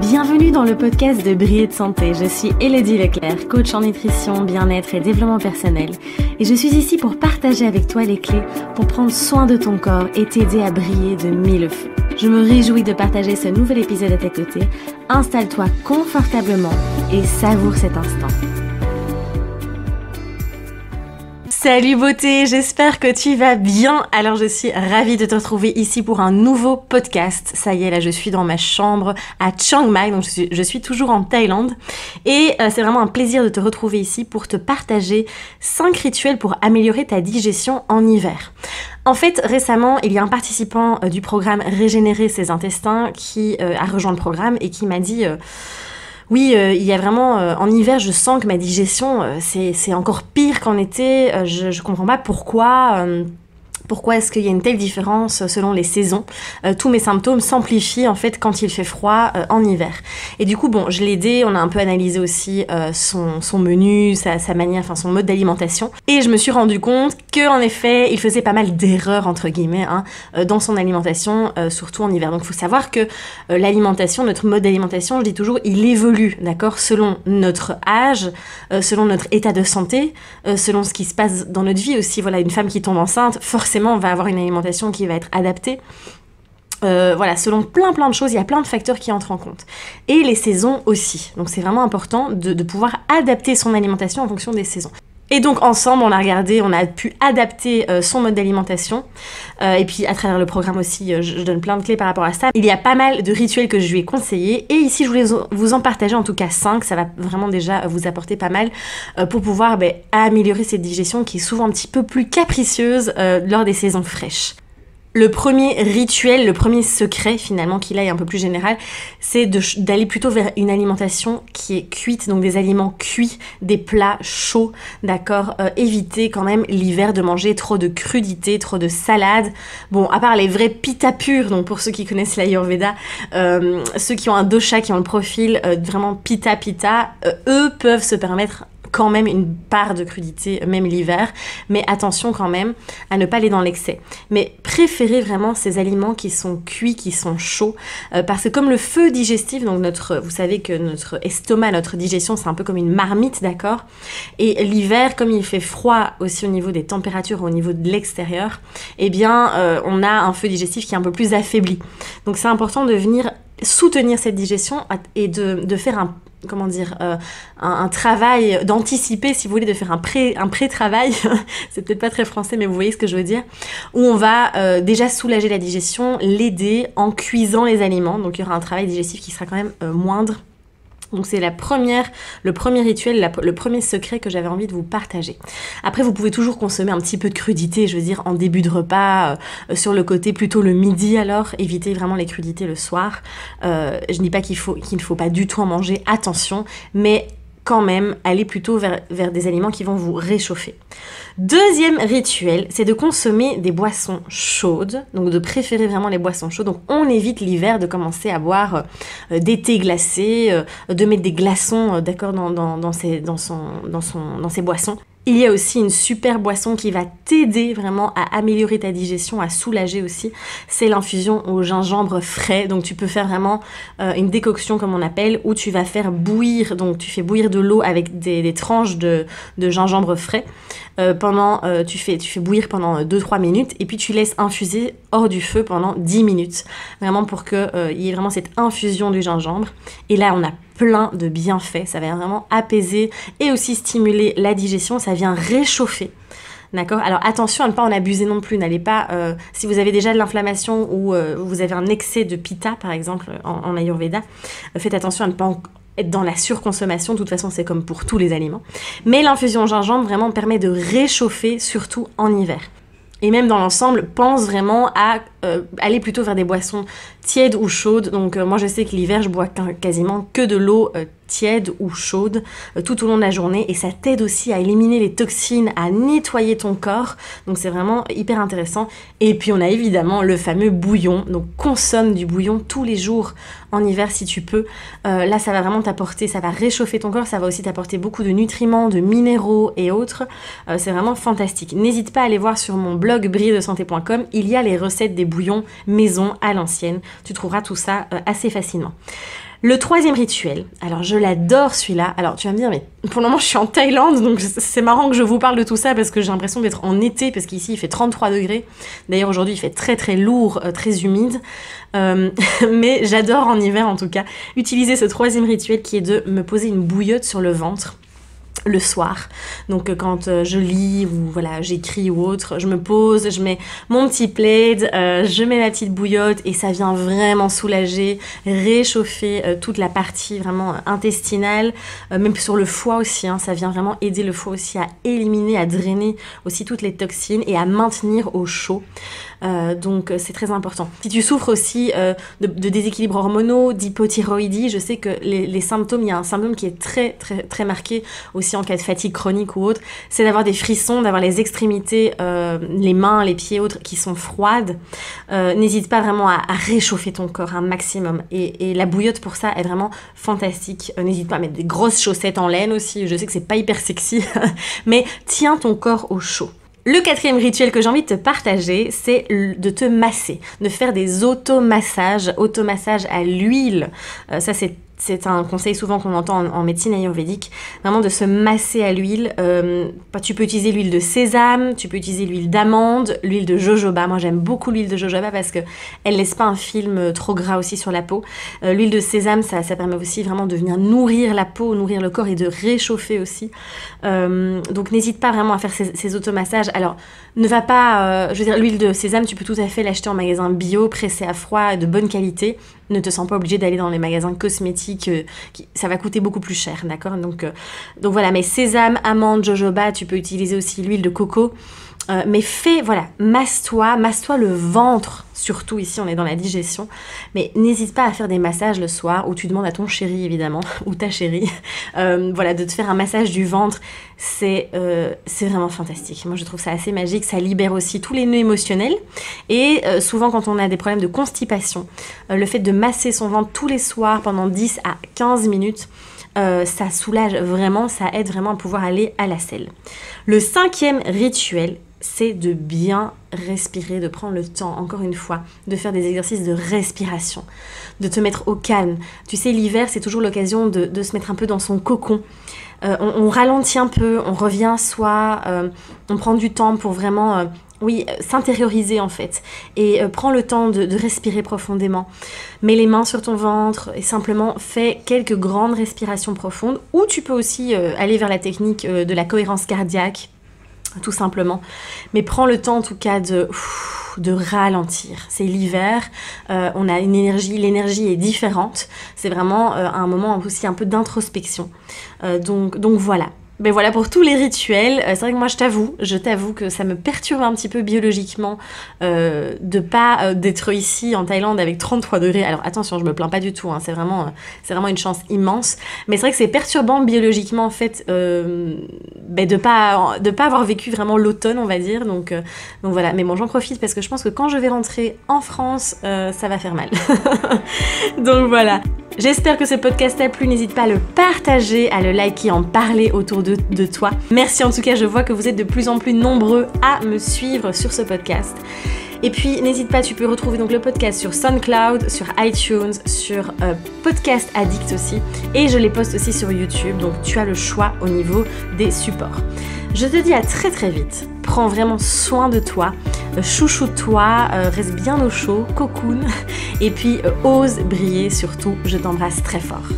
Bienvenue dans le podcast de Briller de Santé. Je suis Élodie Leclerc, coach en nutrition, bien-être et développement personnel. Et je suis ici pour partager avec toi les clés pour prendre soin de ton corps et t'aider à briller de mille feux. Je me réjouis de partager ce nouvel épisode à tes côtés. Installe-toi confortablement et savoure cet instant. Salut beauté, j'espère que tu vas bien. Alors je suis ravie de te retrouver ici pour un nouveau podcast. Ça y est, là je suis dans ma chambre à Chiang Mai, donc je suis toujours en Thaïlande. Et c'est vraiment un plaisir de te retrouver ici pour te partager 5 rituels pour améliorer ta digestion en hiver. En fait, récemment, il y a un participant du programme Régénérer ses intestins qui a rejoint le programme et qui m'a dit... Oui, il y a vraiment, en hiver, je sens que ma digestion, c'est encore pire qu'en été. Je comprends pas pourquoi est-ce qu'il y a une telle différence selon les saisons. Tous mes symptômes s'amplifient en fait quand il fait froid en hiver. Et du coup, bon, je l'ai aidé, on a un peu analysé aussi son menu, sa manière, enfin son mode d'alimentation. Et je me suis rendu compte qu'en effet, il faisait pas mal d'erreurs, entre guillemets, dans son alimentation, surtout en hiver. Donc il faut savoir que l'alimentation, notre mode d'alimentation, je dis toujours, il évolue, d'accord, selon notre âge, selon notre état de santé, selon ce qui se passe dans notre vie aussi. Voilà, une femme qui tombe enceinte, forcément, on va avoir une alimentation qui va être adaptée. Voilà, selon plein de choses, il y a plein de facteurs qui entrent en compte. Et les saisons aussi. Donc c'est vraiment important de pouvoir adapter son alimentation en fonction des saisons. Et donc ensemble, on a pu adapter son mode d'alimentation. Et puis à travers le programme aussi, je donne plein de clés par rapport à ça. Il y a pas mal de rituels que je lui ai conseillés. Et ici, je voulais vous en partager en tout cas 5. Ça va vraiment déjà vous apporter pas mal pour pouvoir améliorer cette digestion qui est souvent un petit peu plus capricieuse lors des saisons fraîches. Le premier rituel, le premier secret finalement qui là est un peu plus général, c'est d'aller plutôt vers une alimentation qui est cuite, donc des aliments cuits, des plats chauds, d'accord. Évitez quand même l'hiver de manger trop de crudités, trop de salades. Bon, à part les vrais pitta purs, donc pour ceux qui connaissent l'Ayurveda, ceux qui ont un dosha, qui ont le profil vraiment pitta, eux peuvent se permettre quand même une part de crudité, même l'hiver, mais attention quand même à ne pas aller dans l'excès. Mais préférez vraiment ces aliments qui sont cuits, qui sont chauds, parce que comme le feu digestif, donc vous savez que notre estomac, notre digestion, c'est un peu comme une marmite, d'accord? Et l'hiver, comme il fait froid aussi au niveau des températures, au niveau de l'extérieur, eh bien, on a un feu digestif qui est un peu plus affaibli. Donc c'est important de venir soutenir cette digestion et de faire un travail, d'anticiper, si vous voulez, de faire un pré-travail, c'est peut-être pas très français, mais vous voyez ce que je veux dire, où on va déjà soulager la digestion, l'aider en cuisant les aliments, donc il y aura un travail digestif qui sera quand même moindre. Donc c'est le premier rituel, le premier secret que j'avais envie de vous partager. Après, vous pouvez toujours consommer un petit peu de crudité, je veux dire, en début de repas, sur le côté plutôt le midi alors, évitez vraiment les crudités le soir. Je ne dis pas qu'il ne faut pas du tout en manger, attention, mais quand même, allez plutôt vers des aliments qui vont vous réchauffer. Deuxième rituel, c'est de consommer des boissons chaudes, donc de préférer vraiment les boissons chaudes. Donc on évite l'hiver de commencer à boire des thés glacés, de mettre des glaçons d'accord dans ces boissons. Il y a aussi une super boisson qui va t'aider vraiment à améliorer ta digestion, à soulager aussi. C'est l'infusion au gingembre frais. Donc tu peux faire vraiment une décoction comme on appelle, où tu vas faire bouillir, donc tu fais bouillir de l'eau avec des tranches de gingembre frais. Tu fais bouillir pendant 2-3 minutes et puis tu laisses infuser hors du feu pendant 10 minutes. Vraiment pour qu'il y ait vraiment cette infusion du gingembre. Et là, on a plein de bienfaits. Ça va vraiment apaiser et aussi stimuler la digestion. Ça vient réchauffer. D'accord ? Alors attention à ne pas en abuser non plus. N'allez pas, si vous avez déjà de l'inflammation ou vous avez un excès de pitta, par exemple, en Ayurveda, faites attention à ne pas être dans la surconsommation. De toute façon, c'est comme pour tous les aliments. Mais l'infusion au gingembre vraiment permet de réchauffer, surtout en hiver. Et même dans l'ensemble, pense vraiment à aller plutôt vers des boissons tièdes ou chaudes. Donc moi, je sais que l'hiver, je bois quasiment que de l'eau tiède ou chaude tout au long de la journée, et ça t'aide aussi à éliminer les toxines, à nettoyer ton corps, donc c'est vraiment hyper intéressant. Et puis on a évidemment le fameux bouillon, donc consomme du bouillon tous les jours en hiver si tu peux. Là ça va vraiment t'apporter, ça va réchauffer ton corps, ça va aussi t'apporter beaucoup de nutriments, de minéraux et autres, c'est vraiment fantastique. N'hésite pas à aller voir sur mon blog brilledesanté.com, il y a les recettes des bouillons maison à l'ancienne, tu trouveras tout ça assez facilement. Le troisième rituel, alors je l'adore celui-là. Alors tu vas me dire, mais pour le moment je suis en Thaïlande, donc c'est marrant que je vous parle de tout ça parce que j'ai l'impression d'être en été, parce qu'ici il fait 33 degrés. D'ailleurs aujourd'hui il fait très très lourd, très humide. Mais j'adore en hiver en tout cas utiliser ce troisième rituel qui est de me poser une bouillotte sur le ventre le soir. Donc quand je lis ou voilà j'écris ou autre, je me pose, je mets mon petit plaid, je mets ma petite bouillotte et ça vient vraiment soulager, réchauffer toute la partie vraiment intestinale, même sur le foie aussi, hein, ça vient vraiment aider le foie aussi à éliminer, à drainer aussi toutes les toxines et à maintenir au chaud. Donc c'est très important. Si tu souffres aussi de déséquilibres hormonaux, d'hypothyroïdie, je sais que les symptômes, il y a un symptôme qui est très marqué aussi en cas de fatigue chronique ou autre, c'est d'avoir des frissons, d'avoir les extrémités, les mains, les pieds autres qui sont froides. N'hésite pas vraiment à réchauffer ton corps un maximum et la bouillotte pour ça est vraiment fantastique. N'hésite pas à mettre des grosses chaussettes en laine aussi, je sais que c'est pas hyper sexy mais tiens ton corps au chaud. Le quatrième rituel que j'ai envie de te partager, c'est de te masser, de faire des automassages à l'huile. Ça, c'est un conseil souvent qu'on entend en médecine ayurvédique, vraiment de se masser à l'huile. Tu peux utiliser l'huile de sésame, tu peux utiliser l'huile d'amande, l'huile de jojoba. Moi, j'aime beaucoup l'huile de jojoba parce qu'elle laisse pas un film trop gras aussi sur la peau. L'huile de sésame, ça permet aussi vraiment de venir nourrir la peau, nourrir le corps et de réchauffer aussi. Donc, n'hésite pas vraiment à faire ces automassages. Alors, ne va pas... je veux dire, l'huile de sésame, tu peux tout à fait l'acheter en magasin bio, pressée à froid, de bonne qualité. Ne te sens pas obligé d'aller dans les magasins cosmétiques, ça va coûter beaucoup plus cher, d'accord ? Donc voilà, mais sésame, amande, jojoba, tu peux utiliser aussi l'huile de coco. Mais masse-toi le ventre, surtout ici on est dans la digestion, mais n'hésite pas à faire des massages le soir où tu demandes à ton chéri évidemment, ou ta chérie, de te faire un massage du ventre, c'est vraiment fantastique. Moi je trouve ça assez magique, ça libère aussi tous les nœuds émotionnels et souvent quand on a des problèmes de constipation, le fait de masser son ventre tous les soirs pendant 10 à 15 minutes, ça soulage vraiment, ça aide vraiment à pouvoir aller à la selle. Le cinquième rituel, c'est de bien respirer, de prendre le temps, encore une fois, de faire des exercices de respiration, de te mettre au calme. Tu sais, l'hiver, c'est toujours l'occasion de se mettre un peu dans son cocon. On ralentit un peu, on revient à soi, on prend du temps pour vraiment... s'intérioriser en fait et prends le temps de respirer profondément. Mets les mains sur ton ventre et simplement fais quelques grandes respirations profondes ou tu peux aussi aller vers la technique de la cohérence cardiaque tout simplement. Mais prends le temps en tout cas de ralentir. C'est l'hiver, on a une énergie, l'énergie est différente. C'est vraiment un moment aussi un peu d'introspection. Donc voilà. Ben voilà pour tous les rituels. C'est vrai que moi je t'avoue que ça me perturbe un petit peu biologiquement de pas d'être ici en Thaïlande avec 33 degrés. Alors attention, je me plains pas du tout, hein, c'est vraiment une chance immense. Mais c'est vrai que c'est perturbant biologiquement en fait de pas avoir vécu vraiment l'automne, on va dire. Donc voilà. Mais bon, j'en profite parce que je pense que quand je vais rentrer en France, ça va faire mal. Donc voilà. J'espère que ce podcast t'a plu, n'hésite pas à le partager, à le liker, en parler autour de toi. Merci en tout cas, je vois que vous êtes de plus en plus nombreux à me suivre sur ce podcast. Et puis n'hésite pas, tu peux retrouver donc le podcast sur SoundCloud, sur iTunes, sur Podcast Addict aussi. Et je les poste aussi sur YouTube, donc tu as le choix au niveau des supports. Je te dis à très très vite. Prends vraiment soin de toi, chouchoute-toi, reste bien au chaud, cocoon, et puis ose briller surtout. Je t'embrasse très fort.